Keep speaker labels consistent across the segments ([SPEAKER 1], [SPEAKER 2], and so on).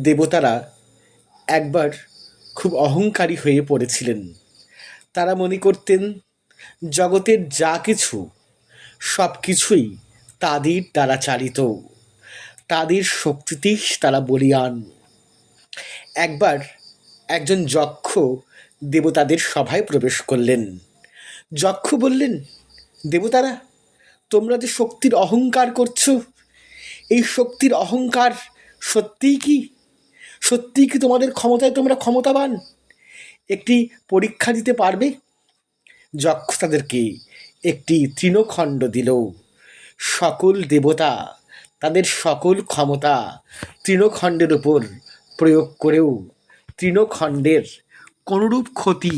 [SPEAKER 1] দেবতারা একবার খুব অহংকারী হয়ে পড়েছিলেন। তারা মনে করতেন জগতের যা কিছু সব কিছুই তাদের দ্বারা চালিত, তাদের শক্তিতেই তারা বলীয়ান। একবার একজন যক্ষ দেবতাদের সভায় প্রবেশ করলেন। যক্ষ বললেন, দেবতারা, তোমরা যে শক্তির অহংকার করছো, এই শক্তির অহংকার সত্যিই কি তোমাদের ক্ষমতায় তোমরা ক্ষমতাবান? একটি পরীক্ষা দিতে পারবে? যক্ষ তাদেরকে একটি তৃণখণ্ড দিল। সকল দেবতা তাদের সকল ক্ষমতা তৃণখণ্ডের উপর প্রয়োগ করেও তৃণখণ্ডের কোনরূপ ক্ষতি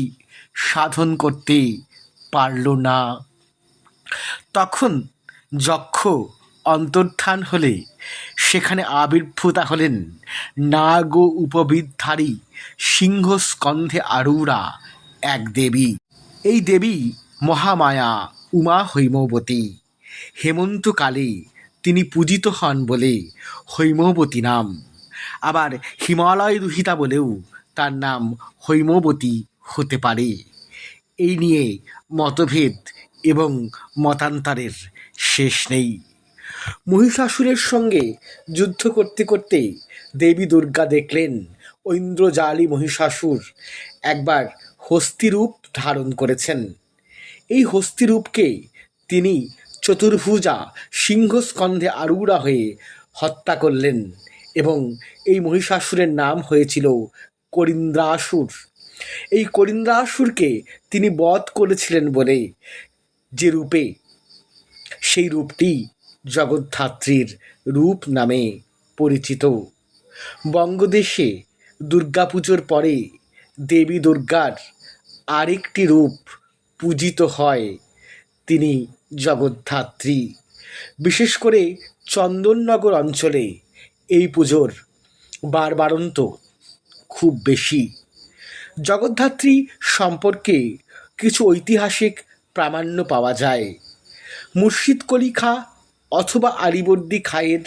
[SPEAKER 1] সাধন করতে পারল না। তখন যক্ষ অন্তর্ধান হলে সেখানে আবির্ভূতা হলেন নাগ উপবিদধারী সিংহস্কন্ধে আরূঢ়া এক দেবী। এই দেবী মহামায়া উমা হৈমবতী। হেমন্তকালে তিনি পূজিত হন বলে হৈমবতী নাম। আবার হিমালয় দুহিতা বলেও তার নাম হৈমবতী হতে পারে। এই নিয়ে মতভেদ এবং মতান্তরের শেষ নেই। মহিষাসুরের সঙ্গে যুদ্ধ করতে করতে দেবী দুর্গা দেখলেন ঐন্দ্রজালী মহিষাসুর একবার হস্তিরূপ ধারণ করেছেন। এই হস্তিরূপকে তিনি চতুর্ভুজা সিংহস্কন্ধে আরূঢ়া হয়ে হত্যা করলেন এবং এই মহিষাসুরের নাম হয়েছিল করিন্দ্রাসুর। এই করিন্দ্রাসুরকে তিনি বধ করেছিলেন বলে যে রূপে, সেই রূপটি জগদ্ধাত্রীর রূপ নামে পরিচিত। বঙ্গদেশে দুর্গাপুজোর পরে দেবী দুর্গার আরেকটি রূপ পূজিত হয়, তিনি জগদ্ধাত্রী। বিশেষ করে চন্দননগর অঞ্চলে এই পুজোর বাড়বাড়ন্ত খুব বেশি। জগদ্ধাত্রী সম্পর্কে কিছু ঐতিহাসিক প্রামাণ্য পাওয়া যায়। মুর্শিদ কলি খাঁ অথবা আলীবর্দী খাঁয়ের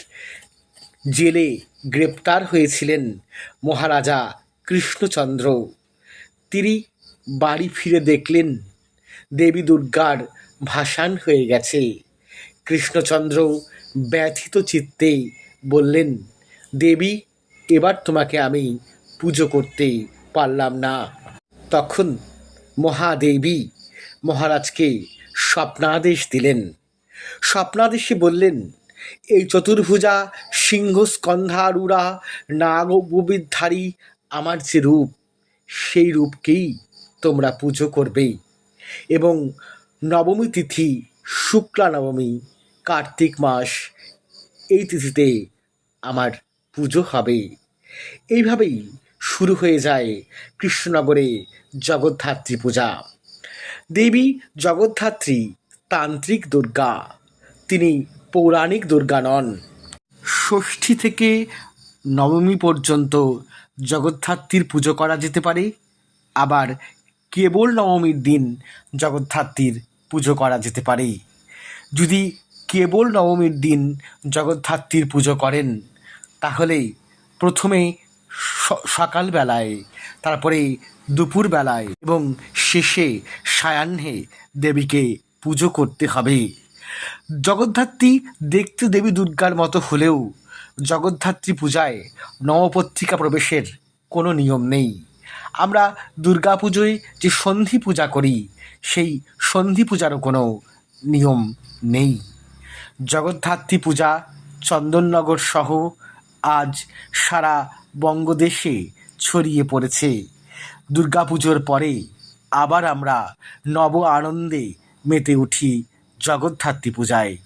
[SPEAKER 1] জেলে গ্রেপ্তার হয়েছিলেন মহারাজা কৃষ্ণচন্দ্র। তিনি বাড়ি ফিরে দেখলেন দেবী দুর্গার ভাসান হয়ে গেছে। কৃষ্ণচন্দ্র ব্যথিত চিত্তে বললেন, দেবী, এবার তোমাকে আমি পুজো করতে পারলাম না। তখন মহাদেবী মহারাজকে স্বপ্নাদেশ দিলেন। স্বপ্নাদেশে বললেন, এই চতুর্ভুজা সিংহস্কন্ধারূঢ়া নাগ উপবিদধারী আমার যে রূপ, সেই রূপকেই তোমরা পুজো করবে এবং নবমী তিথি শুক্লা নবমী, কার্তিক মাস, এই তিথিতে আমার পুজো হবে। এইভাবেই শুরু হয়ে যায় কৃষ্ণনগরে জগদ্ধাত্রী পূজা। দেবী জগদ্ধাত্রী তান্ত্রিক দুর্গা, তিনি পৌরাণিক দুর্গা নন। ষষ্ঠী থেকে নবমী পর্যন্ত জগদ্ধাত্রীর পুজো করা যেতে পারে, আবার কেবল নবমীর দিন জগদ্ধাত্রীর পুজো করা যেতে পারে। যদি কেবল নবমীর দিন জগদ্ধাত্রীর পুজো করেন, তাহলে প্রথমে সকালবেলায়, তারপরে দুপুরবেলায় এবং শেষে সায়াহ্নে দেবীকে পুজো করতে হবে। জগদ্ধাত্রী দেখতে দেবী দুর্গার মতো হলেও জগদ্ধাত্রী পূজায় নবপত্রিকা প্রবেশের কোনো নিয়ম নেই। আমরা দুর্গা পুজোয় যে সন্ধি পূজা করি, সেই সন্ধি পূজারও কোনো নিয়ম নেই। জগদ্ধাত্রী পূজা চন্দননগর সহ আজ সারা বঙ্গদেশে ছড়িয়ে পড়েছে। দুর্গাপুজোর পরে আবার আমরা নব আনন্দে মেতে উঠি জগদ্ধাত্রী পূজায়।